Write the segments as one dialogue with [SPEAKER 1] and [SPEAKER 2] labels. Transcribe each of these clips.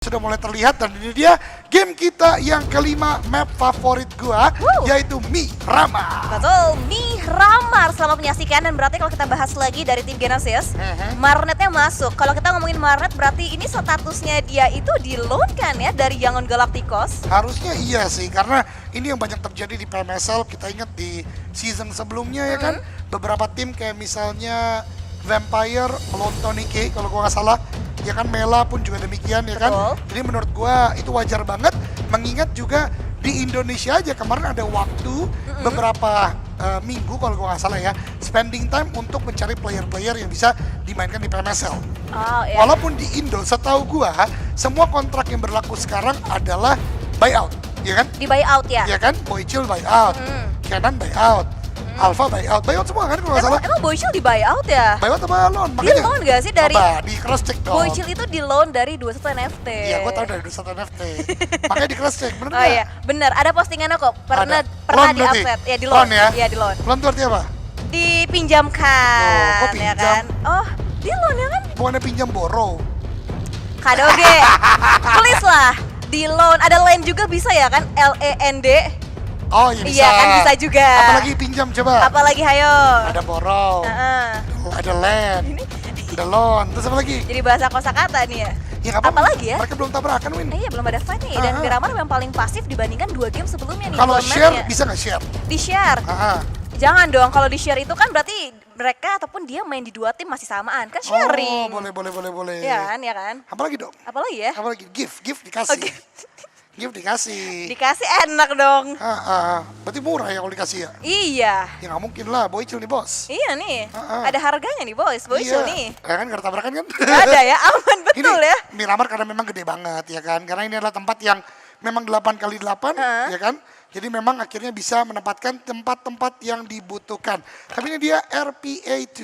[SPEAKER 1] Sudah mulai terlihat dan ini dia game kita yang kelima, map favorit gua, yaitu Miramar.
[SPEAKER 2] Betul, Miramar. Selamat menyaksikan dan berarti kalau kita bahas lagi dari tim Genesis, Marnetnya masuk. Kalau kita ngomongin Marnet berarti ini statusnya dia itu di loan kan ya dari Yangon Galacticos?
[SPEAKER 1] Harusnya iya sih, karena ini yang banyak terjadi di PMSL. Kita ingat di season sebelumnya ya kan, beberapa tim kayak misalnya Vampire, Lone Tony K kalau gua nggak salah, ya kan Mela pun juga demikian ya kan.
[SPEAKER 2] Betul.
[SPEAKER 1] Jadi menurut gua itu wajar banget, mengingat juga di Indonesia aja kemarin ada waktu beberapa minggu kalau gua nggak salah ya, spending time untuk mencari player-player yang bisa dimainkan di PMSL.
[SPEAKER 2] Oh iya.
[SPEAKER 1] Walaupun di Indo setahu gua semua kontrak yang berlaku sekarang adalah buyout, ya kan?
[SPEAKER 2] Di buyout ya?
[SPEAKER 1] Ya kan? Boychill buyout, Kenan buyout, Alpha buyout semua kan kalau nggak salah.
[SPEAKER 2] Emang Boychill di buyout ya?
[SPEAKER 1] Buyout apa loan?
[SPEAKER 2] Dia loan gak sih dari...
[SPEAKER 1] Coba di cross check dong.
[SPEAKER 2] Boychill itu di loan dari 21 NFT.
[SPEAKER 1] Iya, gua tahu dari 21 NFT. Makanya di cross check, bener
[SPEAKER 2] Oh
[SPEAKER 1] nggak?
[SPEAKER 2] iya, bener. Ada postingannya kok. Pernah
[SPEAKER 1] Loan
[SPEAKER 2] di
[SPEAKER 1] berarti?
[SPEAKER 2] update. Ya di
[SPEAKER 1] Loan
[SPEAKER 2] loan.
[SPEAKER 1] ya?
[SPEAKER 2] Iya di loan.
[SPEAKER 1] Loan itu artinya apa?
[SPEAKER 2] Dipinjamkan,
[SPEAKER 1] Oh, kok
[SPEAKER 2] ya
[SPEAKER 1] pinjam?
[SPEAKER 2] kan? Oh, di loan ya kan?
[SPEAKER 1] Bukannya pinjam borrow.
[SPEAKER 2] Kadoge. Please lah. Di loan. Ada land juga bisa ya kan? LEND.
[SPEAKER 1] Oh iya bisa.
[SPEAKER 2] Iya kan bisa juga.
[SPEAKER 1] Apalagi pinjam coba.
[SPEAKER 2] Apalagi hayo.
[SPEAKER 1] Ada borrow,
[SPEAKER 2] Heeh.
[SPEAKER 1] ada land, ada loan. Terus apa lagi?
[SPEAKER 2] Jadi bahasa kosakata nih ya.
[SPEAKER 1] Ya nggak apa-apa.
[SPEAKER 2] Apalagi ya?
[SPEAKER 1] Mereka belum tabrakan, Win.
[SPEAKER 2] Iya belum ada fight nih dan Miramar yang paling pasif dibandingkan 2 game sebelumnya nih.
[SPEAKER 1] Kalau
[SPEAKER 2] loan
[SPEAKER 1] share
[SPEAKER 2] match-nya.
[SPEAKER 1] bisa nggak share?
[SPEAKER 2] Di share.
[SPEAKER 1] Ah.
[SPEAKER 2] Jangan dong, kalau di share itu kan berarti mereka ataupun dia main di 2 tim masih samaan kan sharing.
[SPEAKER 1] Oh, boleh.
[SPEAKER 2] Ya kan?
[SPEAKER 1] Apalagi dong?
[SPEAKER 2] Apalagi ya?
[SPEAKER 1] Apalagi gift dikasih.
[SPEAKER 2] Oke.
[SPEAKER 1] Gift dikasih.
[SPEAKER 2] Dikasih enak dong.
[SPEAKER 1] Berarti murah ya kalau dikasih ya?
[SPEAKER 2] Iya.
[SPEAKER 1] Ya nggak mungkin lah, Boychill nih bos.
[SPEAKER 2] Iya nih.
[SPEAKER 1] Ah.
[SPEAKER 2] Ada harganya nih boys, Boychill
[SPEAKER 1] Iya.
[SPEAKER 2] nih.
[SPEAKER 1] Ya kan, nggak ada tabrakan kan?
[SPEAKER 2] Gak ada ya, aman betul
[SPEAKER 1] Ini
[SPEAKER 2] ya.
[SPEAKER 1] Miramar karena memang gede banget ya kan, karena ini adalah tempat yang memang 8x8 ya kan, jadi memang akhirnya bisa menempatkan tempat-tempat yang dibutuhkan. Tapi ini dia RPA2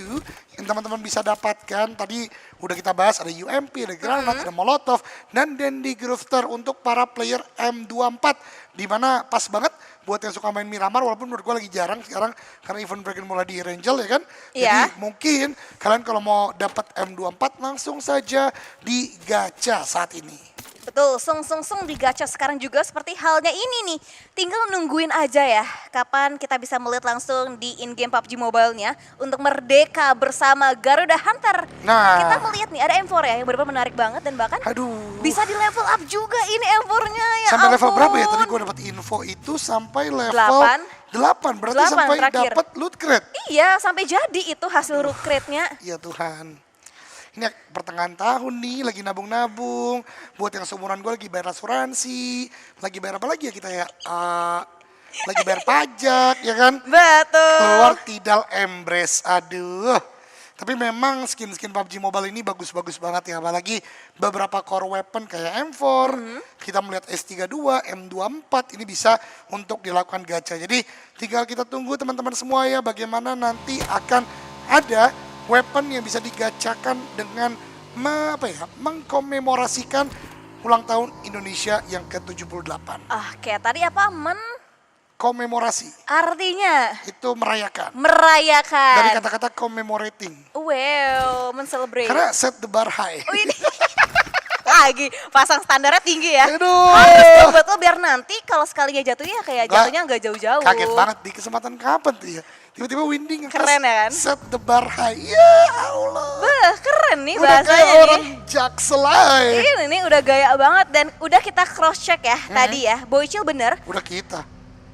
[SPEAKER 1] yang teman-teman bisa dapatkan. Tadi udah kita bahas, ada UMP, ada Granat, ada Molotov, dan Dandy Grufter untuk para player M24. Dimana pas banget buat yang suka main Miramar, walaupun menurut gue lagi jarang sekarang karena event breaking mulai di Rangel ya kan.
[SPEAKER 2] Iya.
[SPEAKER 1] Jadi mungkin kalian kalau mau dapat M24 langsung saja di gacha saat ini.
[SPEAKER 2] Betul, sung di gacha sekarang juga seperti halnya ini nih. Tinggal nungguin aja ya kapan kita bisa melihat langsung di in-game PUBG Mobile-nya untuk merdeka bersama Garuda Hunter.
[SPEAKER 1] Nah.
[SPEAKER 2] Kita melihat nih ada M4 ya yang benar-benar menarik banget dan bahkan bisa di level up juga ini M4-nya ya.
[SPEAKER 1] Sampai level
[SPEAKER 2] ampun.
[SPEAKER 1] berapa ya? Tadi gue dapat info itu sampai level 8. Berarti
[SPEAKER 2] 8
[SPEAKER 1] sampai
[SPEAKER 2] terakhir.
[SPEAKER 1] dapat loot crate.
[SPEAKER 2] Iya, sampai jadi itu hasil root crate-nya.
[SPEAKER 1] Ya Tuhan. Ini pertengahan tahun nih, lagi nabung-nabung. Buat yang seumuran gue lagi bayar asuransi. Lagi bayar apa lagi ya kita ya? Lagi bayar pajak ya kan?
[SPEAKER 2] Betul.
[SPEAKER 1] Keluar tidal embrace, aduh. Tapi memang skin-skin PUBG Mobile ini bagus-bagus banget ya. Apalagi beberapa core weapon kayak M4. Kita melihat S32, M24 ini bisa untuk dilakukan gacha. Jadi tinggal kita tunggu teman-teman semua ya bagaimana nanti akan ada weapon yang bisa digacakan dengan mengkomemorasikan ulang tahun Indonesia yang ke-78.
[SPEAKER 2] Oke, tadi apa?
[SPEAKER 1] Komemorasi.
[SPEAKER 2] Artinya
[SPEAKER 1] Itu merayakan.
[SPEAKER 2] merayakan.
[SPEAKER 1] Dari kata-kata commemorating.
[SPEAKER 2] Wow, men-celebrate.
[SPEAKER 1] Karena set the bar high.
[SPEAKER 2] Oh, ini. Lagi pasang standarnya tinggi ya.
[SPEAKER 1] Aduh.
[SPEAKER 2] Harus tuh betul biar nanti kalau sekalinya jatuhnya kayak jatuhnya nggak jauh-jauh.
[SPEAKER 1] Kaget banget di kesempatan kapan tuh ya. Tiba-tiba winding
[SPEAKER 2] Keren ya kan?
[SPEAKER 1] Set the bar high. Ya Allah.
[SPEAKER 2] Beh, keren nih
[SPEAKER 1] Udah kayak
[SPEAKER 2] bahasanya
[SPEAKER 1] orang
[SPEAKER 2] nih.
[SPEAKER 1] jaksel aja.
[SPEAKER 2] Ini nih udah gaya banget dan udah kita cross check ya tadi ya. Boychill bener.
[SPEAKER 1] Udah kita.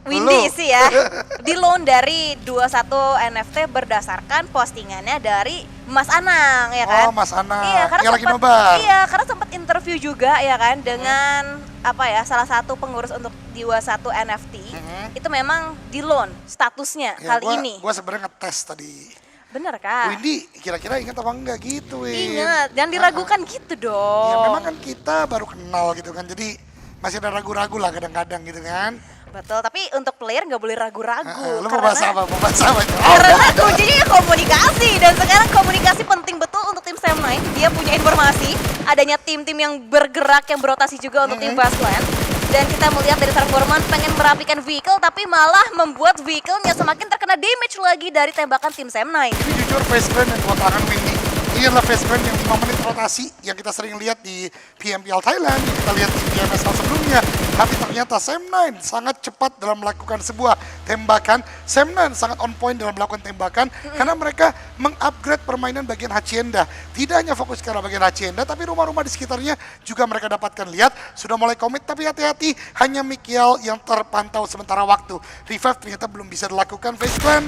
[SPEAKER 2] Windy
[SPEAKER 1] Lu.
[SPEAKER 2] sih ya. Di loan dari 21 NFT berdasarkan postingannya dari Mas Anang ya kan?
[SPEAKER 1] Oh, Mas Anang.
[SPEAKER 2] Iya, karena
[SPEAKER 1] Yang lagi
[SPEAKER 2] sempat
[SPEAKER 1] nobar.
[SPEAKER 2] iya, karena sempat interview juga ya kan dengan apa ya, salah satu pengurus untuk 21 NFT. Itu memang di loan statusnya
[SPEAKER 1] Ya,
[SPEAKER 2] kali ini.
[SPEAKER 1] Gua sebenarnya ngetes tadi.
[SPEAKER 2] Bener kan?
[SPEAKER 1] Windy kira-kira ingat apa enggak gitu, Win?
[SPEAKER 2] Ingat, jangan diragukan gitu dong.
[SPEAKER 1] Ya memang kan kita baru kenal gitu kan. Jadi masih ada ragu-ragu lah kadang-kadang gitu kan.
[SPEAKER 2] Betul, tapi untuk player nggak boleh ragu-ragu.
[SPEAKER 1] Lu mau bahas apa? Mau bahas apa?
[SPEAKER 2] Karena kuncinya komunikasi dan sekarang komunikasi penting betul untuk tim Sam9. Dia punya informasi adanya tim-tim yang bergerak yang berotasi juga untuk tim Fastland. Dan kita melihat dari Transforman pengen merapikan vehicle tapi malah membuat vehicle-nya semakin terkena damage lagi dari tembakan tim Sam9.
[SPEAKER 1] Ini jujur face brand yang gua kangen Windy. Ini adalah face clan yang 5 menit rotasi yang kita sering lihat di PMPL Thailand, yang kita lihat di PMSL sebelumnya. Tapi ternyata Sam9 sangat cepat dalam melakukan sebuah tembakan. Sam9 sangat on point dalam melakukan tembakan karena mereka mengupgrade permainan bagian Hacienda. Tidak hanya fokus ke arah bagian Hacienda, tapi rumah-rumah di sekitarnya juga mereka dapatkan. Lihat, sudah mulai komit, tapi hati-hati, hanya Mikiel yang terpantau sementara waktu. Revive ternyata belum bisa dilakukan face clan.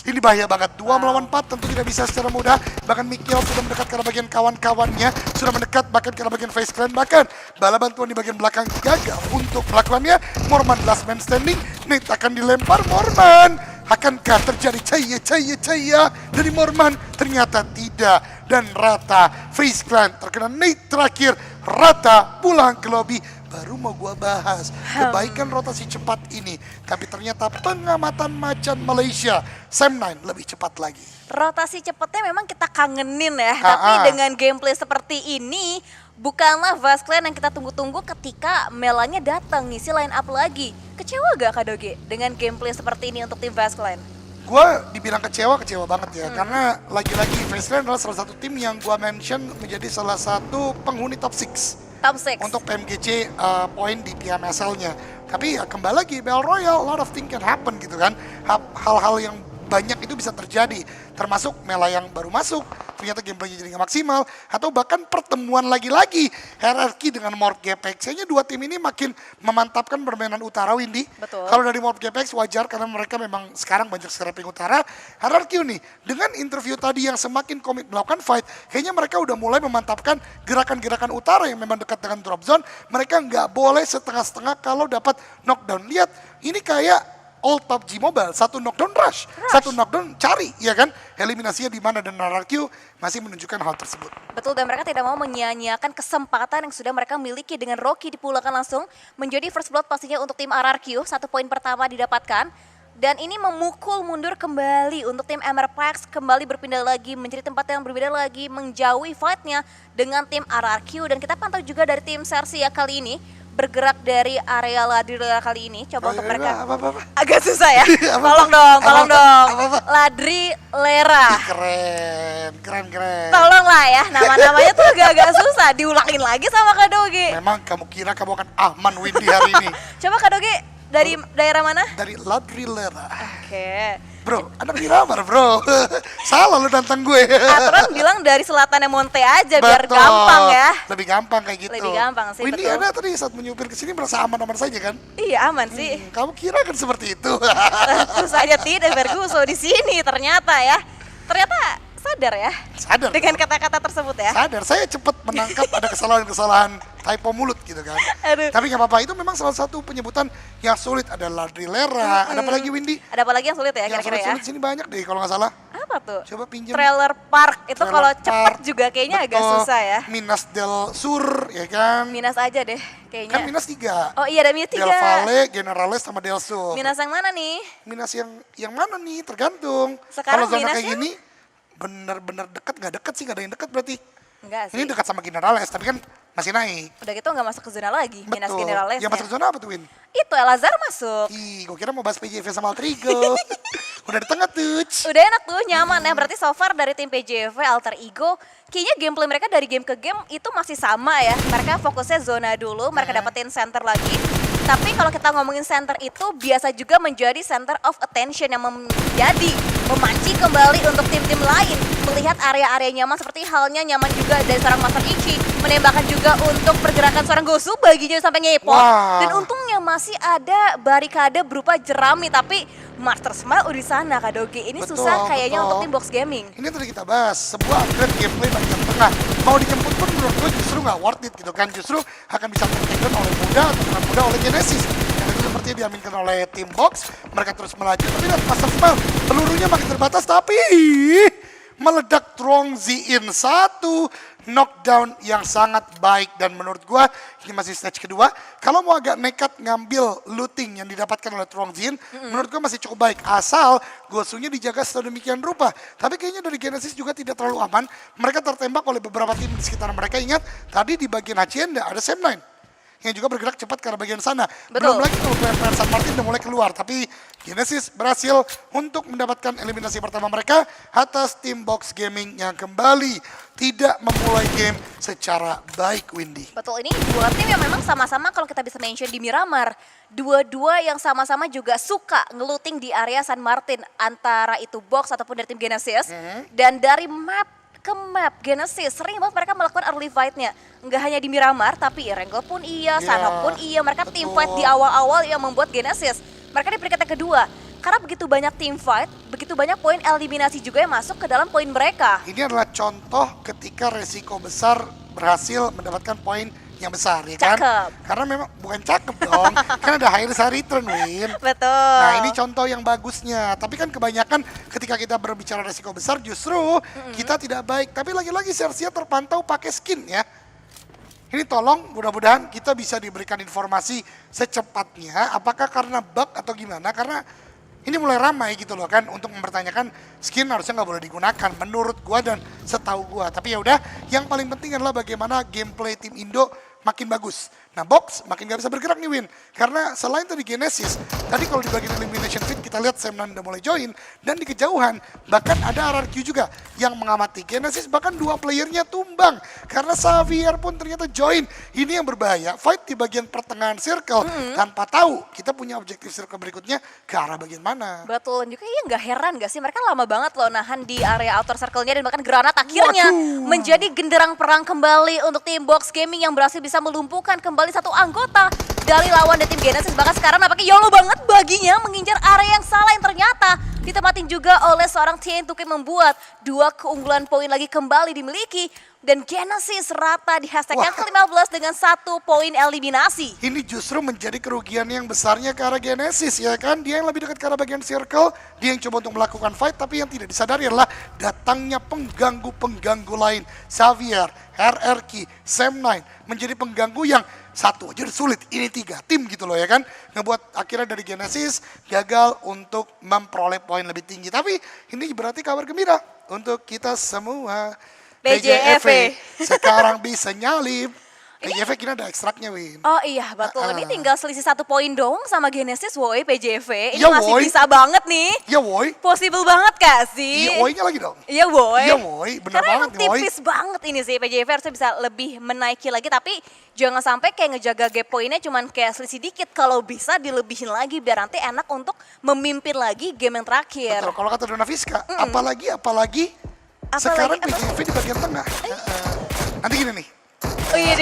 [SPEAKER 1] Ini bahaya banget, 2 melawan 4 tentu tidak bisa secara mudah. Bahkan Mikiel sudah mendekat ke arah bagian kawan-kawannya, sudah mendekat bahkan ke arah bagian face clan. Bahkan bala bantuan di bagian belakang gagal untuk melakukannya. Morman last man standing, Nate akan dilempar Morman. Akankah terjadi cahaya dari Morman? Ternyata tidak. Dan Rata, face clan terkena Nate terakhir. Rata pulang ke lobby. Baru mau gua bahas kebaikan rotasi cepat ini, tapi ternyata pengamatan macan Malaysia Sam9 lebih cepat lagi.
[SPEAKER 2] Rotasi cepatnya memang kita kangenin ya, tapi dengan gameplay seperti ini bukanlah Vasclan yang kita tunggu-tunggu ketika Melanya datang ngisi line up lagi. Kecewa gak Kak Doge dengan gameplay seperti ini untuk tim Vasclan?
[SPEAKER 1] Gua dibilang kecewa banget ya, karena lagi-lagi Vasclan adalah salah satu tim yang gua mention menjadi salah satu penghuni top 6.
[SPEAKER 2] Top 6
[SPEAKER 1] untuk PMGC poin di PMSL-nya. Tapi ya kembali lagi, Battle Royale, a lot of things can happen gitu kan. Hal-hal yang banyak itu bisa terjadi, termasuk Mela yang baru masuk, ternyata gameplaynya jadi nggak maksimal, atau bahkan pertemuan lagi-lagi hierarki dengan Morph GPX. Kayaknya dua tim ini makin memantapkan permainan utara, Windy.
[SPEAKER 2] Betul.
[SPEAKER 1] Kalau dari Morph GPX wajar karena mereka memang sekarang banyak scrapping utara. Hierarki nih, dengan interview tadi yang semakin komit melakukan fight, kayaknya mereka udah mulai memantapkan gerakan-gerakan utara yang memang dekat dengan drop zone. Mereka nggak boleh setengah-setengah kalau dapat knockdown. Lihat, ini kayak old PUBG Mobile, satu knockdown rush, satu knockdown cari, ya kan? Eliminasinya di mana, dan RRQ masih menunjukkan hal tersebut.
[SPEAKER 2] Betul, dan mereka tidak mau menyia-nyiakan kesempatan yang sudah mereka miliki dengan Rocky dipulangkan langsung menjadi first blood pastinya untuk tim RRQ, 1 poin pertama didapatkan. Dan ini memukul mundur kembali untuk tim Emerpax, kembali berpindah lagi menjadi tempat yang berbeda lagi, menjauhi fight-nya dengan tim RRQ. Dan kita pantau juga dari tim Sersia kali ini, bergerak dari area Ladri Lera kali ini. Coba untuk mereka. Agak susah ya. Tolong dong. Ladri Lera.
[SPEAKER 1] Keren.
[SPEAKER 2] Tolonglah ya, nama-namanya tuh agak-agak susah. Diulangin lagi sama Kak Doge.
[SPEAKER 1] Memang kamu kira kamu akan aman Windy hari ini.
[SPEAKER 2] Coba Kak Doge, dari daerah mana?
[SPEAKER 1] Dari Ladri Lera.
[SPEAKER 2] Oke.
[SPEAKER 1] Bro, anak Miramar bro. Salah lu nantang gue.
[SPEAKER 2] Aturan bilang dari selatannya Monte aja biar gampang ya.
[SPEAKER 1] Lebih gampang kayak gitu.
[SPEAKER 2] Lebih gampang sih,
[SPEAKER 1] Windy,
[SPEAKER 2] betul.
[SPEAKER 1] Anda tadi saat menyupir ke sini merasa aman-aman saja kan?
[SPEAKER 2] Iya aman sih.
[SPEAKER 1] Kamu kira kan seperti itu?
[SPEAKER 2] Tentu saja tidak Verguso di sini ternyata ya. Ternyata sadar ya.
[SPEAKER 1] Sadar.
[SPEAKER 2] Dengan kata-kata tersebut ya.
[SPEAKER 1] Sadar, saya cepat menangkap ada kesalahan-kesalahan typo mulut gitu kan.
[SPEAKER 2] Aduh.
[SPEAKER 1] Tapi nggak apa-apa, itu memang salah satu penyebutan yang sulit. Ada Ladri Lera, ada apa lagi Windy?
[SPEAKER 2] Ada apa lagi yang sulit ya
[SPEAKER 1] Yang
[SPEAKER 2] kira-kira ya?
[SPEAKER 1] sulit-sulit sini banyak deh kalau nggak salah.
[SPEAKER 2] Apa tuh?
[SPEAKER 1] Coba pinjam.
[SPEAKER 2] Trailer Park itu
[SPEAKER 1] Trailer
[SPEAKER 2] kalau cepet
[SPEAKER 1] Park.
[SPEAKER 2] juga kayaknya agak
[SPEAKER 1] Betul.
[SPEAKER 2] susah ya.
[SPEAKER 1] Minas del Sur, ya kan?
[SPEAKER 2] Minas aja deh kayaknya.
[SPEAKER 1] Kan Minas 3.
[SPEAKER 2] Oh iya ada Minas 3.
[SPEAKER 1] Del Valle, Generales sama Del Sur.
[SPEAKER 2] Minas yang mana nih?
[SPEAKER 1] Minas yang mana nih? Tergantung.
[SPEAKER 2] Sekarang
[SPEAKER 1] Kalau zona
[SPEAKER 2] Minas
[SPEAKER 1] kayak
[SPEAKER 2] yang-
[SPEAKER 1] gini bener-bener deket, nggak deket sih, nggak ada yang deket berarti.
[SPEAKER 2] Enggak sih.
[SPEAKER 1] Ini dekat sama Generales, tapi kan masih naik.
[SPEAKER 2] Udah gitu nggak masuk ke zona lagi. Minas
[SPEAKER 1] Betul.
[SPEAKER 2] Generales.
[SPEAKER 1] Yang masuk ke zona apa tuh Win?
[SPEAKER 2] Itu Elazar masuk.
[SPEAKER 1] Ih, gue kira mau bahas PJV sama Altrigo. Udah di tengah tuh.
[SPEAKER 2] Udah enak tuh, nyaman ya. Berarti so far dari tim PJV, Alter Ego, kayaknya gameplay mereka dari game ke game itu masih sama ya. Mereka fokusnya zona dulu, mereka dapetin center lagi. Tapi kalau kita ngomongin center itu biasa juga menjadi center of attention yang menjadi memancing kembali untuk tim-tim lain. Melihat area-area nyaman seperti halnya nyaman juga dari seorang Master Ichi. Menembakkan juga untuk pergerakan seorang Gosu baginya sampai ngepot.
[SPEAKER 1] Wah.
[SPEAKER 2] Dan untungnya masih ada barikade berupa jerami. Tapi Master Smile udah di sana Kak Doge. Ini
[SPEAKER 1] Betul,
[SPEAKER 2] susah kayaknya
[SPEAKER 1] betul.
[SPEAKER 2] untuk tim Box Gaming.
[SPEAKER 1] Ini tadi kita bahas, sebuah upgrade gameplay bagian tengah. Mau dijemput pun menurut gue justru nggak worth it gitu kan. Justru akan bisa tertekan oleh muda atau dengan muda oleh Genesis. Yang itu seperti diaminkan oleh tim Box. Mereka terus melaju, tapi lihat Master Smile, pelurunya makin terbatas, tapi meledak Trong Zin. Satu knockdown yang sangat baik, dan menurut gua ini masih stage kedua. Kalau mau agak nekat ngambil looting yang didapatkan oleh Trong Zin, menurut gua masih cukup baik asal Gosunya dijaga sedemikian rupa. Tapi kayaknya dari Genesis juga tidak terlalu aman. Mereka tertembak oleh beberapa tim di sekitar mereka. Ingat tadi di bagian Hacienda ada Sam9. yang juga bergerak cepat ke arah bagian sana.
[SPEAKER 2] Betul.
[SPEAKER 1] Belum lagi kalau player San Martin udah mulai keluar, tapi Genesis berhasil untuk mendapatkan eliminasi pertama mereka atas tim Box Gaming yang kembali tidak memulai game secara baik, Windy.
[SPEAKER 2] Betul, ini dua tim yang memang sama-sama kalau kita bisa mention di Miramar. Dua-dua yang sama-sama juga suka ngeluting di area San Martin. Antara itu Box ataupun dari tim Genesis. Dan dari map ke map Genesis, sering banget mereka melakukan early fight-nya. Nggak hanya di Miramar, tapi Erangel pun iya, Sanhok pun iya. Mereka team fight di awal-awal yang membuat Genesis. Mereka di peringkat yang kedua. Karena begitu banyak team fight, begitu banyak poin eliminasi juga yang masuk ke dalam poin mereka.
[SPEAKER 1] Ini adalah contoh ketika resiko besar berhasil mendapatkan poin yang besar, ya kan?
[SPEAKER 2] Cakep.
[SPEAKER 1] Karena memang bukan cakep dong, kan ada high risk high return, Win.
[SPEAKER 2] Betul.
[SPEAKER 1] Nah ini contoh yang bagusnya, tapi kan kebanyakan ketika kita berbicara resiko besar justru kita tidak baik. Tapi lagi-lagi Xerxia terpantau pakai skin ya. Ini tolong mudah-mudahan kita bisa diberikan informasi secepatnya, apakah karena bug atau gimana, karena ini mulai ramai gitu loh kan untuk mempertanyakan skin harusnya nggak boleh digunakan menurut gua dan setahu gua. Tapi ya udah, yang paling penting adalah bagaimana gameplay tim Indo makin bagus. Nah Box makin gak bisa bergerak nih Win. Karena selain tadi Genesis, tadi kalau di bagian elimination feed kita lihat Sam9 udah mulai join. Dan di kejauhan bahkan ada RRQ juga yang mengamati Genesis, bahkan dua playernya tumbang. Karena Xavier pun ternyata join. Ini yang berbahaya, fight di bagian pertengahan circle tanpa tahu kita punya objektif circle berikutnya ke arah bagian mana.
[SPEAKER 2] Betul, juga iya nggak heran gak sih, mereka lama banget loh nahan di area outer circle-nya dan bahkan granat akhirnya menjadi genderang perang kembali untuk tim Box Gaming yang berhasil bisa melumpuhkan kembali satu anggota dari lawan dari tim Genesis. Bahkan sekarang nampaknya YOLO banget baginya mengincar area yang salah yang ternyata ditempatin juga oleh seorang TN2K membuat dua keunggulan poin lagi kembali dimiliki. Dan Genesis rata di hashtag yang ke-15 dengan 1 poin eliminasi.
[SPEAKER 1] Ini justru menjadi kerugian yang besarnya ke arah Genesis ya kan. Dia yang lebih dekat ke arah bagian circle, dia yang coba untuk melakukan fight, tapi yang tidak disadari adalah datangnya pengganggu-pengganggu lain. Xavier, RRQ, Sam9 menjadi pengganggu yang satu aja sulit, ini 3 tim gitu loh ya kan. Ngebuat akhirnya dari Genesis gagal untuk memperoleh poin lebih tinggi. Tapi ini berarti kabar gembira untuk kita semua.
[SPEAKER 2] PJFE
[SPEAKER 1] sekarang bisa nyalip. PJFE kira ada ekstraknya, Win.
[SPEAKER 2] Oh iya betul, ini tinggal selisih 1 poin dong sama Genesis, woi PJFE. Ini
[SPEAKER 1] Ya,
[SPEAKER 2] masih
[SPEAKER 1] woi.
[SPEAKER 2] bisa banget nih.
[SPEAKER 1] Ya woi.
[SPEAKER 2] Possible banget gak sih?
[SPEAKER 1] Iya woi-nya lagi dong.
[SPEAKER 2] Iya woi.
[SPEAKER 1] Iya woi, benar
[SPEAKER 2] Karena
[SPEAKER 1] banget
[SPEAKER 2] emang
[SPEAKER 1] nih woi.
[SPEAKER 2] tipis banget ini sih, PJFE harusnya bisa lebih menaiki lagi. Tapi jangan sampai kayak ngejaga gap poinnya cuman kayak selisih dikit. Kalau bisa dilebihin lagi biar nanti enak untuk memimpin lagi game yang terakhir.
[SPEAKER 1] Betul, kalau kata Dona Fiska, apalagi sekarang PJFE di bagian tengah. Nanti gini nih.
[SPEAKER 2] Wih,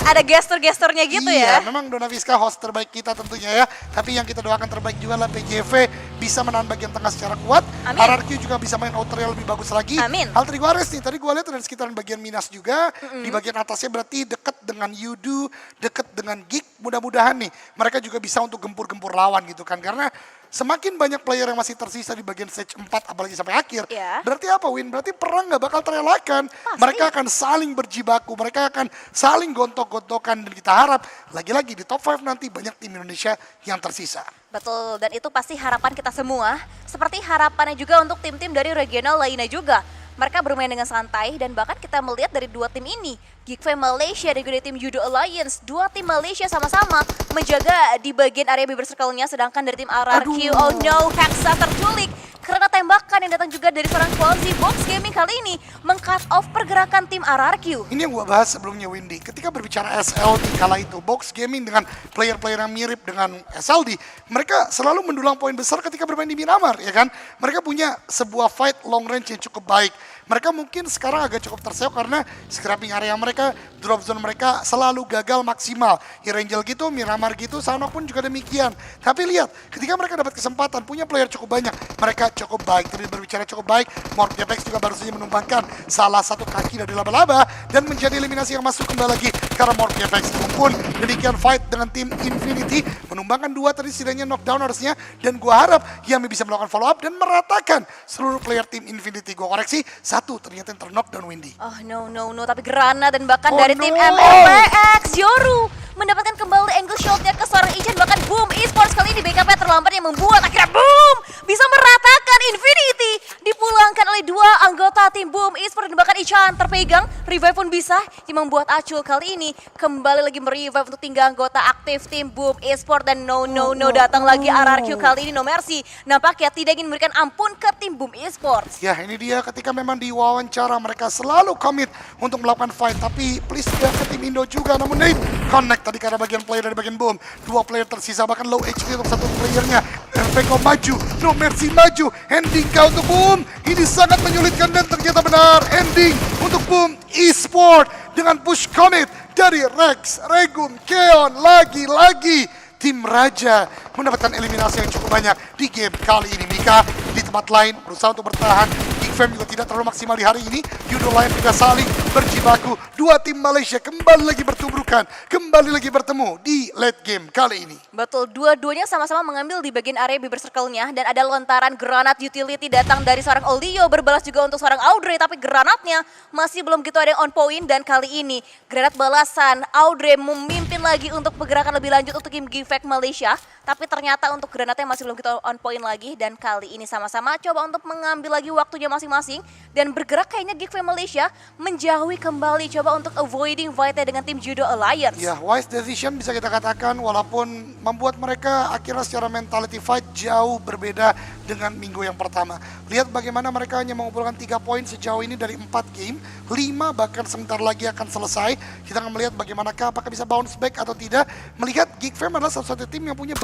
[SPEAKER 2] ada gestur-gesturnya gitu
[SPEAKER 1] Iya,
[SPEAKER 2] ya.
[SPEAKER 1] memang Dona Fiska host terbaik kita tentunya ya. Tapi yang kita doakan terbaik juga lah PJFE bisa menahan bagian tengah secara kuat.
[SPEAKER 2] Amin.
[SPEAKER 1] RRQ juga bisa main outernya lebih bagus lagi.
[SPEAKER 2] Amin.
[SPEAKER 1] Hal tadi gue ares nih, tadi gue lihat dari sekitaran bagian Minas juga. Di bagian atasnya berarti deket dengan Yudu, deket dengan Geek. Mudah-mudahan nih mereka juga bisa untuk gempur-gempur lawan gitu kan. Karena semakin banyak player yang masih tersisa di bagian stage 4 apalagi sampai akhir.
[SPEAKER 2] Iya.
[SPEAKER 1] Berarti apa Win? Berarti perang gak bakal terelakkan. Mereka akan saling berjibaku, mereka akan saling gontok-gontokan. Dan kita harap lagi-lagi di top 5 nanti banyak tim Indonesia yang tersisa.
[SPEAKER 2] Betul, dan itu pasti harapan kita semua. Seperti harapannya juga untuk tim-tim dari regional lainnya juga. Mereka bermain dengan santai dan bahkan kita melihat dari 2 tim ini, Geekfam Malaysia dan juga tim Judo Alliance, 2 tim Malaysia sama-sama menjaga di bagian area bibir circle-nya, sedangkan dari tim RRQ, oh no, Hexa terculik karena tembakan yang datang juga dari seorang koalisi Box Gaming kali ini meng-cut off pergerakan tim RRQ.
[SPEAKER 1] Ini yang gua bahas sebelumnya Windy, ketika berbicara SLD kala itu, Box Gaming dengan player-player yang mirip dengan SLD, mereka selalu mendulang poin besar ketika bermain di Miramar, ya kan? Mereka punya sebuah fight long range yang cukup baik. Mereka mungkin sekarang agak cukup terseok karena scrapping area mereka, drop zone mereka selalu gagal maksimal. Erangel gitu, Miramar gitu, Sanhok pun juga demikian. Tapi lihat, ketika mereka dapat kesempatan, punya player cukup banyak, mereka cukup baik. Tadi berbicara cukup baik, Morpheus juga baru saja menumbangkan salah satu kaki dari laba-laba dan menjadi eliminasi yang masuk kembali lagi karena Morpheus pun demikian fight dengan tim Infinity, menumbangkan 2 tadi setidaknya knockdown harusnya, dan gua harap Yami bisa melakukan follow up dan meratakan seluruh player tim Infinity. Gua koreksi, 1 ternyata yang terknockdown Windy.
[SPEAKER 2] Oh no, tapi Grana dan bahkan
[SPEAKER 1] Oh,
[SPEAKER 2] dari
[SPEAKER 1] no.
[SPEAKER 2] tim MMPX Yoru mendapatkan kembali angle shotnya ke seorang Ichen, bahkan boom esports kali ini BKP terlambat yang membuat akhirnya boom bisa meratakan Infinity, dipulangkan oleh 2 anggota tim boom esports dan bahkan Ichan terpegang revive pun bisa, yang membuat Acul kali ini kembali lagi merevive untuk tinggal anggota aktif tim Boom Esport. Dan no datang lagi RRQ kali ini, No Mercy. Nampaknya tidak ingin memberikan ampun ke tim Boom Esports.
[SPEAKER 1] Ya, ini dia ketika memang diwawancara mereka selalu komit untuk melakukan fight. Tapi please dia ke tim Indo juga. Namun Nate connect tadi karena bagian player dari bagian Boom. 2 player tersisa, bahkan low HP untuk satu playernya. RPK maju, No Mercy maju. Ending kau untuk Boom. Ini sangat menyulitkan dan ternyata benar. Ending untuk Boom Esport dengan push commit dari Rex, Regum, Keon, lagi-lagi tim Raja mendapatkan eliminasi yang cukup banyak di game kali ini. Mika di tempat lain berusaha untuk bertahan. Geekfam juga tidak terlalu maksimal di hari ini. Yudo Lion juga saling berjibaku. Dua tim Malaysia kembali lagi bertubrukan, kembali lagi bertemu di late game kali ini.
[SPEAKER 2] Betul, dua-duanya sama-sama mengambil di bagian area Bieber Circle-nya. Dan ada lontaran granat utility datang dari seorang Olio, berbalas juga untuk seorang Audrey. Tapi granatnya masih belum gitu ada yang on point. Dan kali ini granat balasan Audrey memimpin lagi untuk pergerakan lebih lanjut untuk tim Geekfam Malaysia. Tapi ternyata untuk granatnya masih belum kita on point lagi. Dan kali ini sama-sama coba untuk mengambil lagi waktunya masing-masing. Dan bergerak kayaknya Geekfam Malaysia menjauhi kembali, coba untuk avoiding fight-nya dengan tim Judo Alliance.
[SPEAKER 1] Ya, wise decision bisa kita katakan, walaupun membuat mereka akhirnya secara mentality fight jauh berbeda dengan minggu yang pertama. Lihat bagaimana mereka hanya mengumpulkan 3 poin sejauh ini dari 4 game, 5 bahkan sebentar lagi akan selesai. Kita akan melihat bagaimana apakah bisa bounce back atau tidak. Melihat Geekfam adalah satu-satu tim yang punya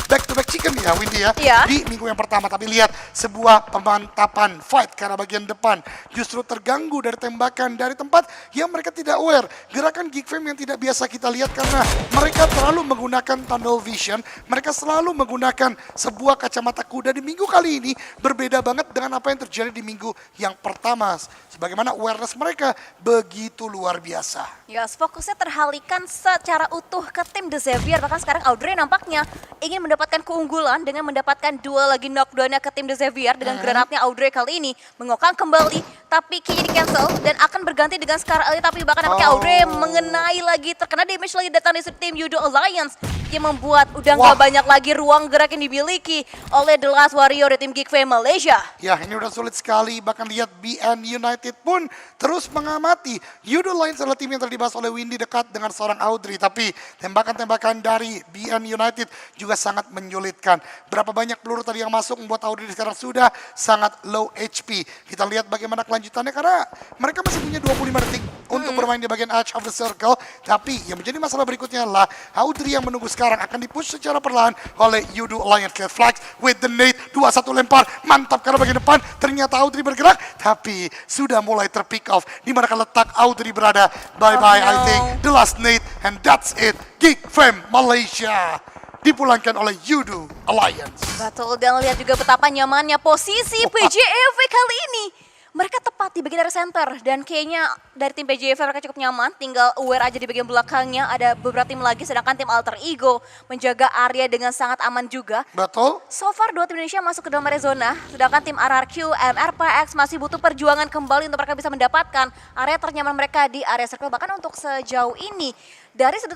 [SPEAKER 1] back-to-back chicken ya, Windy ya, di minggu yang pertama. Tapi lihat sebuah pemantapan fight karena bagian depan justru terganggu dari tembakan dari tempat yang mereka tidak aware. Gerakan Geekfam yang tidak biasa kita lihat karena mereka terlalu menggunakan tunnel vision. Mereka selalu menggunakan sebuah kacamata kuda. Di minggu kali ini berbeda banget dengan apa yang terjadi di minggu yang pertama. Sebagaimana awareness mereka begitu luar biasa.
[SPEAKER 2] Yes, fokusnya terhalihkan secara utuh ke tim The Xavier. Bahkan sekarang Audrey nampaknya ingin mendapatkan keunggulan dengan mendapatkan 2 lagi knockdown-nya ke tim The Xavier. Dengan granatnya Audrey kali ini mengokang kembali, tapi kayaknya di cancel dan akan berganti dengan Scar Ali. Tapi bahkan nampaknya Audrey mengenai lagi, terkena damage lagi datang dari tim Judo Alliance, yang membuat udah nggak banyak lagi ruang gerak yang dimiliki oleh The Last Warrior di tim Geekfam Malaysia.
[SPEAKER 1] Ya, ini udah sulit sekali. Bahkan lihat BN United pun terus mengamati. Judo Alliance adalah tim yang tadi dibahas oleh Windy dekat dengan seorang Audrey. Tapi tembakan-tembakan dari BN United juga sangat menyulitkan. Berapa banyak peluru tadi yang masuk membuat Audrey sekarang sudah sangat low HP. Kita lihat bagaimana kelanjutannya karena mereka masih punya 25 detik untuk bermain di bagian edge of the circle. Tapi yang menjadi masalah berikutnya adalah Audrey yang menunggu sekarang akan dipush secara perlahan oleh Judo Alliance. Flags with the nade, 2-1 lempar, mantap karena bagian depan. Ternyata Audrey bergerak, tapi sudah mulai terpick off. Di mana letak Audrey berada. Bye-bye, I think the last nade, and that's it. Geekfam Malaysia dipulangkan oleh Judo Alliance.
[SPEAKER 2] Betul, dan lihat juga betapa nyamannya posisi PJEV kali ini. Mereka tepat di bagian area center dan kayaknya dari tim PJEV mereka cukup nyaman, tinggal aware aja di bagian belakangnya ada beberapa tim lagi, sedangkan tim Alter Ego menjaga area dengan sangat aman juga.
[SPEAKER 1] Betul.
[SPEAKER 2] So far 2 tim Indonesia masuk ke dalam area zona, sedangkan tim RRQ, MRPX masih butuh perjuangan kembali untuk mereka bisa mendapatkan area ternyaman mereka di area circle. Bahkan untuk sejauh ini dari sudut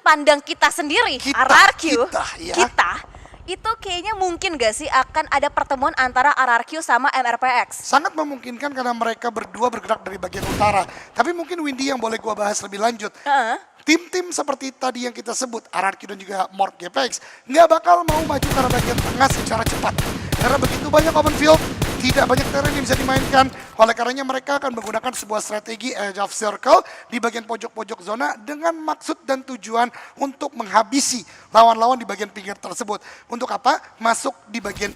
[SPEAKER 2] pandang kita sendiri, RRQ, kita itu kayaknya mungkin gak sih akan ada pertemuan antara RRQ sama MRPX?
[SPEAKER 1] Sangat memungkinkan karena mereka berdua bergerak dari bagian utara. Tapi mungkin Windy yang boleh gua bahas lebih lanjut. Tim-tim seperti tadi yang kita sebut, RRQ dan juga Mort GPX, nggak bakal mau maju ke arah bagian tengah secara cepat. Karena begitu banyak open field, tidak banyak terrain yang bisa dimainkan. Oleh karenanya mereka akan menggunakan sebuah strategi edge of circle di bagian pojok-pojok zona dengan maksud dan tujuan untuk menghabisi lawan-lawan di bagian pinggir tersebut. Untuk apa? Masuk di bagian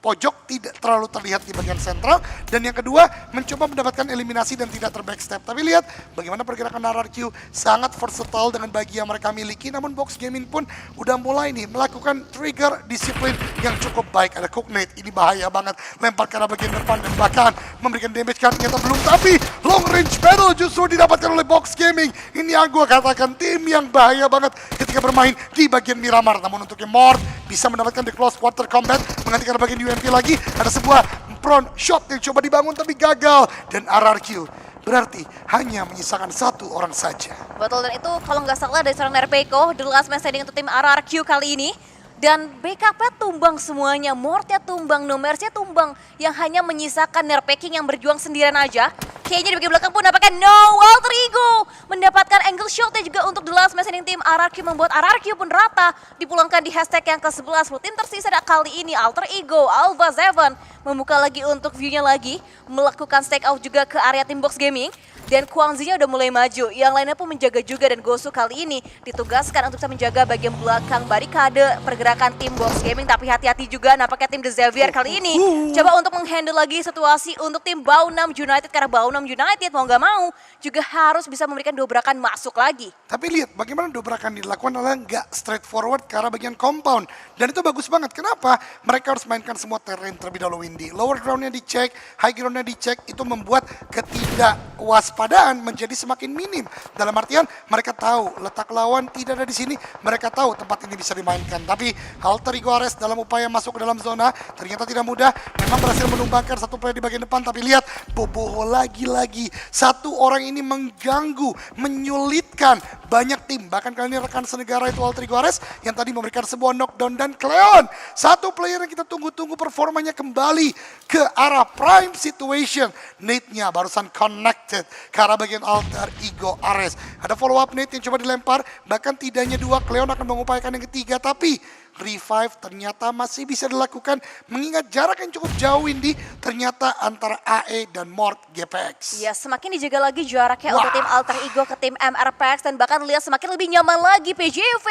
[SPEAKER 1] pojok, tidak terlalu terlihat di bagian sentral. Dan yang kedua, mencoba mendapatkan eliminasi dan tidak terbackstep. Tapi lihat bagaimana pergerakan RRQ sangat versatile dengan bagi yang mereka miliki. Namun Box Gaming pun udah mulai nih melakukan trigger disiplin yang cukup baik. Ada Cooknate, ini bahaya banget. Lempar ke arah bagian depan dan bahkan memberikan damage kan ternyata belum. Tapi long range battle justru didapatkan oleh Box Gaming. Ini yang gue katakan tim yang bahaya banget ketika bermain di bagian Miramar. Namun untuk yang Mort bisa mendapatkan the close quarter combat, menghentikan bagian UMP lagi. Ada sebuah front shot yang coba dibangun tapi gagal. Dan RRQ berarti hanya menyisakan 1 orang saja.
[SPEAKER 2] Betul, dan itu kalau nggak salah dari seorang Nerpeko, the last man standing untuk tim RRQ kali ini. Dan BKP tumbang semuanya, Mortnya tumbang, No Mercy tumbang, yang hanya menyisakan Nerpeking yang berjuang sendirian aja. kayaknya di bagian belakang pun nampaknya no Alter Ego mendapatkan angle shot dan juga untuk the last man standing tim RRQ membuat RRQ pun rata dipulangkan di hashtag yang ke-11. Tim tersisa kali ini Alter Ego, Alpha 7 membuka lagi untuk view-nya lagi, melakukan stake out juga ke area tim Box Gaming. Dan Kwangzi-nya udah mulai maju, yang lainnya pun menjaga juga dan Gosu kali ini ditugaskan untuk bisa menjaga bagian belakang barikade pergerakan tim Box Gaming. Tapi hati-hati juga nampaknya tim The Xavier kali ini coba untuk menghandle lagi situasi untuk tim Baunam United. Karena Baunam United mau nggak mau juga harus bisa memberikan dobrakan masuk lagi.
[SPEAKER 1] Tapi lihat bagaimana dobrakan dilakukan adalah nggak straightforward ke arah bagian compound. Dan itu bagus banget. Kenapa? Mereka harus mainkan semua terrain terlebih dahulu, Windy. Lower groundnya dicek, high groundnya dicek, itu membuat ketidakwaspadaan menjadi semakin minim. Dalam artian mereka tahu letak lawan tidak ada di sini, mereka tahu tempat ini bisa dimainkan. Tapi Alter Ego Ares dalam upaya masuk ke dalam zona ternyata tidak mudah. Memang berhasil menumbangkan satu player di bagian depan, tapi lihat Boboho lagi-lagi. Satu orang ini mengganggu, menyulitkan banyak tim. Bahkan kali ini rekan senegara itu Alter Ego Ares yang tadi memberikan sebuah knockdown dan Cleon. Satu player yang kita tunggu-tunggu performanya kembali ke arah prime situation. Nate-nya barusan connected ke arah bagian Alter Ego Ares. Ada follow up Nate yang coba dilempar, bahkan tidak hanya dua, Cleon akan mengupayakan yang ketiga, tapi revive ternyata masih bisa dilakukan mengingat jarak yang cukup jauh ini ternyata antara AE dan Mort GPX.
[SPEAKER 2] Ya, semakin dijaga lagi jaraknya untuk tim Alter Ego ke tim MRPX dan bahkan lihat semakin lebih nyaman lagi PJV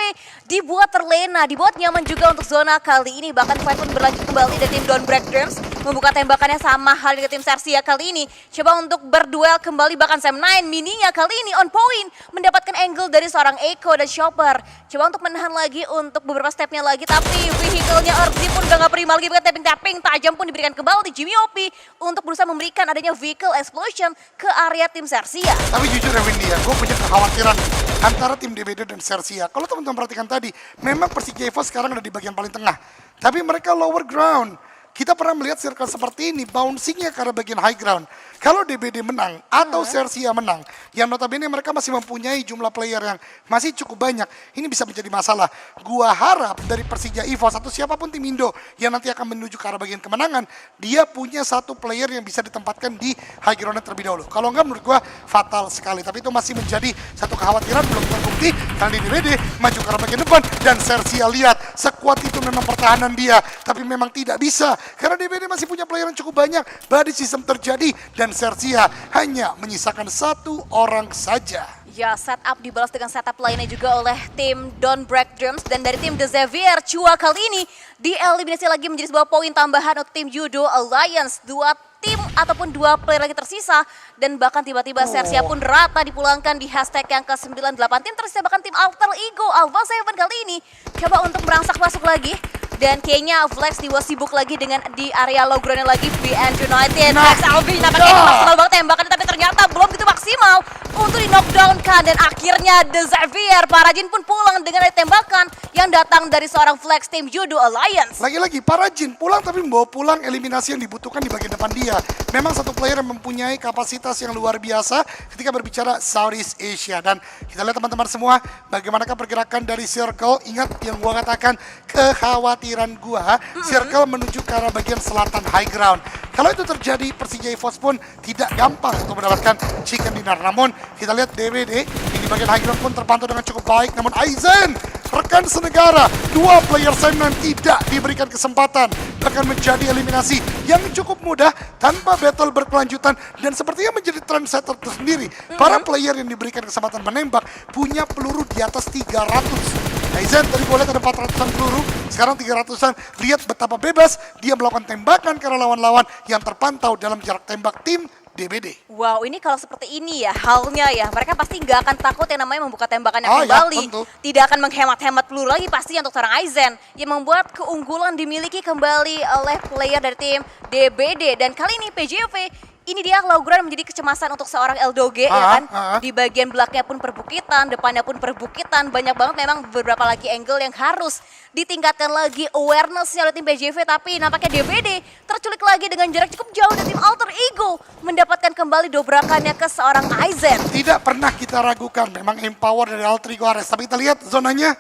[SPEAKER 2] dibuat terlena, dibuat nyaman juga untuk zona kali ini. Bahkan fight pun berlanjut kembali dari tim Don't Break Dreams membuka tembakannya sama hal dengan tim Sersia kali ini. Coba untuk berduel kembali bahkan Sam9 mininya kali ini on point mendapatkan angle dari seorang Eko dan Chopper. Coba untuk menahan lagi untuk beberapa stepnya lagi, tapi vehicle-nya Earthzy pun udah gak prima lagi, bahkan tapping tajam pun diberikan kembali di Jimmy OP untuk berusaha memberikan adanya vehicle explosion ke area tim Sersia.
[SPEAKER 1] Tapi jujur ya Windy ya, gue punya kekhawatiran antara tim DBD dan Sersia. Kalau teman-teman perhatikan tadi, memang Persija Evo sekarang ada di bagian paling tengah, tapi mereka lower ground. Kita pernah melihat circle seperti ini, bouncingnya ke arah bagian high ground. Kalau DBD menang atau Sersia menang, yang notabene mereka masih mempunyai jumlah player yang masih cukup banyak, ini bisa menjadi masalah. Gua harap dari Persija EVOS atau siapapun tim Indo yang nanti akan menuju ke arah bagian kemenangan, dia punya satu player yang bisa ditempatkan di high ground terlebih dahulu. Kalau enggak menurut gua fatal sekali, tapi itu masih menjadi satu kekhawatiran belum terbukti karena di DBD maju ke arah bagian depan dan Sersia lihat sekuat itu memang pertahanan dia, tapi memang tidak bisa karena DBD masih punya player yang cukup banyak. Body system terjadi dan Sersia hanya menyisakan satu orang saja.
[SPEAKER 2] Ya, setup dibalas dengan setup lainnya juga oleh tim Don't Break Dreams. Dan dari tim The Xavier, Chua kali ini dieliminasi lagi menjadi sebuah poin tambahan untuk tim Judo Alliance. Dua tim ataupun dua player lagi tersisa. Dan bahkan tiba-tiba Sersia pun rata dipulangkan di hashtag yang ke-98. Tim tersisa bahkan tim Alter Ego, Alpha 7 kali ini coba untuk merangsak masuk lagi. Dan kayaknya Flex sibuk lagi dengan di area low ground lagi BN United. Flex Alvin nampaknya ini maksimal banget tembakannya, tapi ternyata belum gitu maksimal untuk di knockdown kan. Dan akhirnya The Xavier, Parajin pun pulang dengan tembakan yang datang dari seorang Flex tim Judo Alliance.
[SPEAKER 1] Lagi-lagi Parajin pulang tapi membawa pulang eliminasi yang dibutuhkan di bagian depan dia. Memang satu player yang mempunyai kapasitas yang luar biasa ketika berbicara Southeast Asia. Dan kita lihat teman-teman semua bagaimanakah pergerakan dari Circle. Ingat yang gua katakan, kekhawatiran gua Circle menuju ke arah bagian selatan high ground. Kalau itu terjadi, Persija EVOS pun tidak gampang untuk mendapatkan chicken dinner. Namun kita lihat DBD di bagian high ground pun terpantau dengan cukup baik. Namun Aizen, rekan senegara, dua player Sam9 tidak diberikan kesempatan, bahkan menjadi eliminasi yang cukup mudah tanpa battle berkelanjutan dan sepertinya menjadi trendsetter tersendiri. Para player yang diberikan kesempatan menembak punya peluru di atas 300. Aizen tadi gue lihat ada 400-an peluru, sekarang 300-an. Lihat betapa bebas dia melakukan tembakan ke arah lawan-lawan yang terpantau dalam jarak tembak tim DBD.
[SPEAKER 2] Wow, ini kalau seperti ini ya halnya ya, mereka pasti nggak akan takut yang namanya membuka tembakan yang kembali.
[SPEAKER 1] Ya,
[SPEAKER 2] tidak akan menghemat-hemat peluru lagi pasti untuk seorang Aizen yang membuat keunggulan dimiliki kembali oleh player dari tim DBD. Dan kali ini PJV ini dia low ground menjadi kecemasan untuk seorang Eldoge ya kan. Di bagian belakangnya pun perbukitan, depannya pun perbukitan. Banyak banget memang beberapa lagi angle yang harus ditingkatkan lagi awareness-nya oleh tim PJV. Tapi nampaknya DBD terculik lagi dengan jarak cukup jauh dari tim Alter Ego. Mendapatkan kembali dobrakannya ke seorang Aizen.
[SPEAKER 1] Tidak pernah kita ragukan memang empower dari Alter Ego Ares. Tapi kita lihat zonanya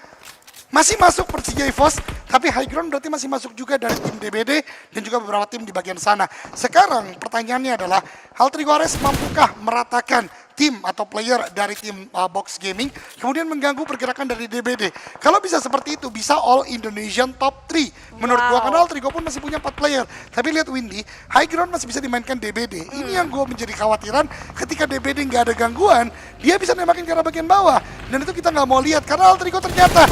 [SPEAKER 1] masih masuk Persija EVOS, Tapi high ground berarti masih masuk juga dari tim DBD dan juga beberapa tim di bagian sana. Sekarang pertanyaannya adalah, Altriguares mampukah meratakan tim atau player dari tim Box Gaming, kemudian mengganggu pergerakan dari DBD. Kalau bisa seperti itu, bisa all Indonesian top 3. Menurut gua, karena Altrigo pun masih punya 4 player. Tapi lihat Windy, high ground masih bisa dimainkan DBD. Ini yang gua menjadi khawatiran, ketika DBD nggak ada gangguan, dia bisa nembakin ke arah bagian bawah. Dan itu kita nggak mau lihat, karena Altrigo ternyata,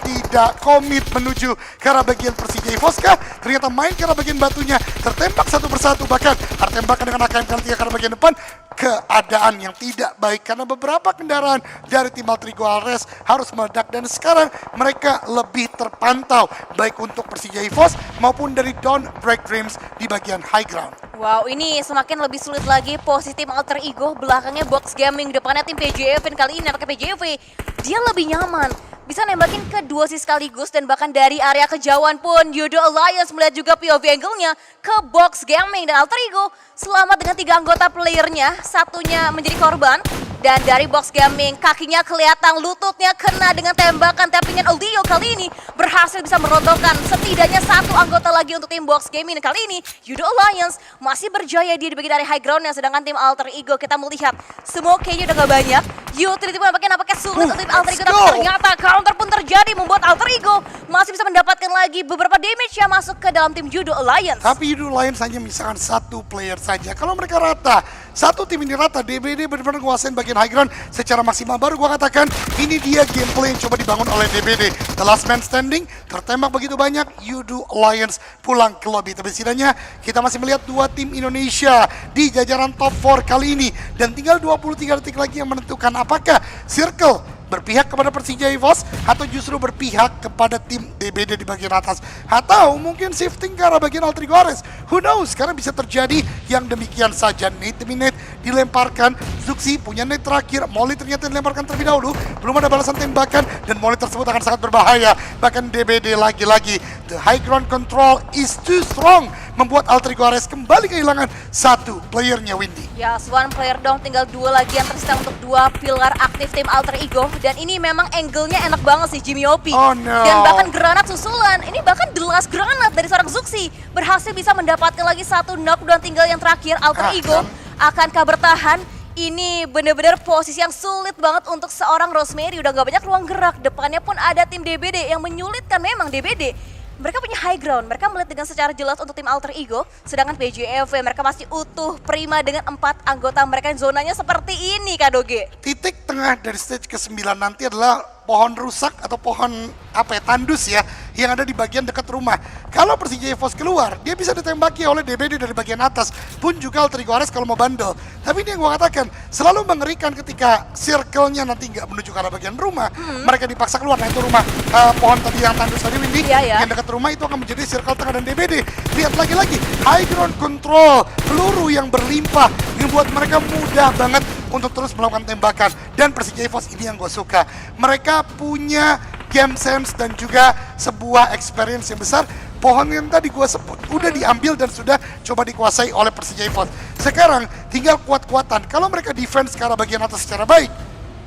[SPEAKER 1] tidak komit menuju ke arah bagian Persija EVOS kah? Ternyata main ke arah bagian batunya, tertembak satu persatu, bahkan tembakan dengan AKM kali 3 ke arah bagian depan. Keadaan yang tidak baik karena beberapa kendaraan dari tim Altriguares harus meledak dan sekarang mereka lebih terpantau baik untuk Persija EVOS maupun dari Don't Break Dreams di bagian high ground.
[SPEAKER 2] Wow, ini semakin lebih sulit lagi posisi tim Alter Ego, belakangnya Box Gaming, depannya tim PJV. Kali ini pakai PJV, dia lebih nyaman. Bisa nembakin ke 2 sih sekaligus dan bahkan dari area kejauhan pun Yudo Alliance melihat juga POV angle-nya ke Box Gaming dan Alter Ego selamat dengan 3 anggota playernya, satunya menjadi korban. Dan dari Box Gaming, kakinya kelihatan, lututnya kena dengan tembakan tappingan Eldio kali ini berhasil bisa merontokkan setidaknya 1 anggota lagi untuk tim Box Gaming. Dan kali ini Yudo Alliance masih berjaya di bagian dari high ground-nya, sedangkan tim Alter Ego kita melihat smoke kayaknya udah gak banyak. Utility pun nampaknya sulit untuk tim Alter Ego, tapi ternyata counter pun terjadi membuat Alter Ego masih bisa mendapatkan lagi beberapa damage yang masuk ke dalam tim Yudo Alliance.
[SPEAKER 1] Tapi Yudo Alliance hanya misalkan 1 player saja. Kalau mereka rata, 1 tim ini rata, DBD benar-benar nguasain bagian high ground secara maksimal. Baru gua katakan, ini dia gameplay yang coba dibangun oleh DBD. The last man standing, tertembak begitu banyak, Yudo Alliance pulang ke lobby. Tapi setidaknya kita masih melihat 2 tim Indonesia di jajaran top 4 kali ini. Dan tinggal 23 detik lagi yang menentukan apakah Circle berpihak kepada Persija EVOS atau justru berpihak kepada tim DBD di bagian atas, atau mungkin shifting ke arah bagian Altriguares. Who knows, karena bisa terjadi yang demikian saja. Nate minute dilemparkan, Zuxi punya nade terakhir, Molly ternyata dilemparkan terlebih dahulu, belum ada balasan tembakan dan Molly tersebut akan sangat berbahaya. Bahkan DBD lagi-lagi, the high ground control is too strong, membuat Altriguares kembali kehilangan 1 playernya, Windy.
[SPEAKER 2] Ya, one player down, tinggal 2 lagi yang tersisa untuk 2 pilar aktif tim Alter Ego. Dan ini memang angle-nya enak banget sih Jimmy Opi.
[SPEAKER 1] Oh no.
[SPEAKER 2] Dan bahkan granat susulan, ini bahkan the last granat dari seorang Zuxi berhasil bisa mendapatkan lagi 1 knock dan tinggal yang terakhir Alter Ego. Akankah bertahan? Ini benar-benar posisi yang sulit banget untuk seorang Rosemary. Udah gak banyak ruang gerak, depannya pun ada tim DBD yang menyulitkan memang DBD. Mereka punya high ground, mereka melihat dengan secara jelas untuk tim Alter Ego, sedangkan PJV mereka masih utuh prima dengan 4 anggota mereka yang zonanya seperti ini, Kak Doge.
[SPEAKER 1] Titik tengah dari stage ke-9 nanti adalah pohon rusak atau pohon tandus ya, yang ada di bagian dekat rumah. Kalau Persija EVOS keluar, dia bisa ditembaki oleh DBD dari bagian atas, pun juga Altriguares kalau mau bandel. Tapi ini yang gua katakan, selalu mengerikan ketika circle-nya nanti nggak menuju ke arah bagian rumah, mereka dipaksa keluar. Nah itu rumah pohon tadi yang tandus tadi, Windy, yang dekat rumah itu akan menjadi circle tengah dan DBD. Lihat lagi-lagi, high ground control, peluru yang berlimpah, yang buat mereka mudah banget untuk terus melakukan tembakan. Dan Persija EVOS ini yang gue suka, mereka punya game sense dan juga sebuah experience yang besar. Pohon yang tadi gue sebut udah diambil dan sudah coba dikuasai oleh Persija EVOS. Sekarang tinggal kuat-kuatan. Kalau mereka defense ke arah bagian atas secara baik,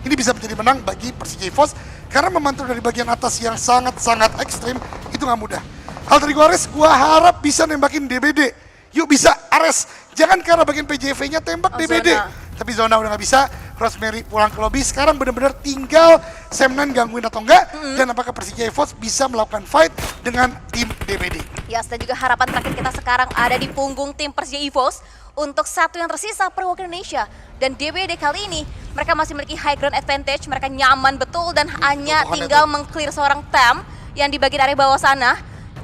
[SPEAKER 1] ini bisa menjadi menang bagi Persija EVOS, karena memantul dari bagian atas yang sangat-sangat ekstrim itu nggak mudah. Altriguares gue harap bisa nembakin DBD. Yuk bisa, Ares, jangan ke arah bagian PJV-nya, tembak DBD. Tapi zona udah nggak bisa, Rosemary pulang ke lobby. Sekarang benar-benar tinggal Sam9 gangguin atau enggak, dan apakah Persija EVOS bisa melakukan fight dengan tim DBD.
[SPEAKER 2] Yes, dan juga harapan terakhir kita sekarang ada di punggung tim Persija EVOS untuk 1 yang tersisa perwakilan Indonesia. Dan DBD kali ini mereka masih memiliki high ground advantage, mereka nyaman betul dan hanya tinggal meng-clear seorang Tam yang di bagian area bawah sana.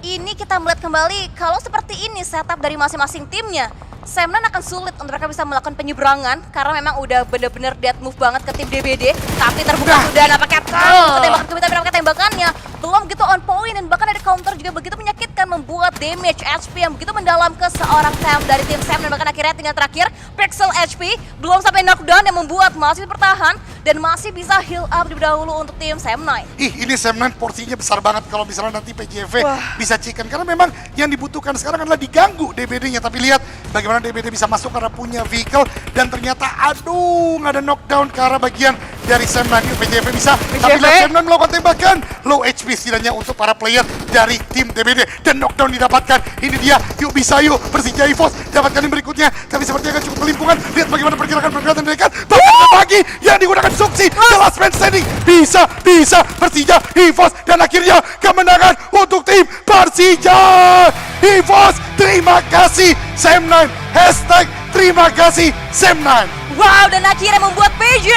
[SPEAKER 2] Ini kita melihat kembali kalau seperti ini setup dari masing-masing timnya, Sam9 akan sulit untuk mereka bisa melakukan penyeberangan karena memang udah bener-bener dead move banget ke tim DBD. Tapi terbuka sudah nampaknya ketembakan tembakannya belum gitu on point, dan bahkan ada counter juga begitu menyakitkan, membuat damage HP yang begitu mendalam ke seorang Tam dari tim Sam. Dan bahkan akhirnya tinggal terakhir Pixel HP belum sampai knockdown yang membuat masih bertahan dan masih bisa heal up lebih dahulu untuk tim Sam9.
[SPEAKER 1] Ini Sam9 porsinya besar banget kalau misalnya nanti PJV bisa chicken, karena memang yang dibutuhkan sekarang adalah diganggu DBD-nya. Tapi lihat Bagaimana DBD bisa masuk karena punya vehicle. Dan ternyata aduh nggak ada knockdown ke arah bagian dari Sam9. PJV bisa, tapi lihat Sam9 melakukan tembakan. Low HP setidaknya untuk para player dari tim DBD. Dan knockdown didapatkan. Ini dia, yuk bisa yuk. Persija EVOS dapatkan yang berikutnya. Tapi sepertinya akan cukup melimpungan. Lihat bagaimana pergerakan dekat. Bahkan lagi yang digunakan Suksi. The last man standing. Bisa Persija EVOS. Dan akhirnya kemenangan untuk tim Persija EVOS. Terima kasih Sam9. Hashtag terima kasih Sam9.
[SPEAKER 2] Wow, dan akhirnya membuat PJ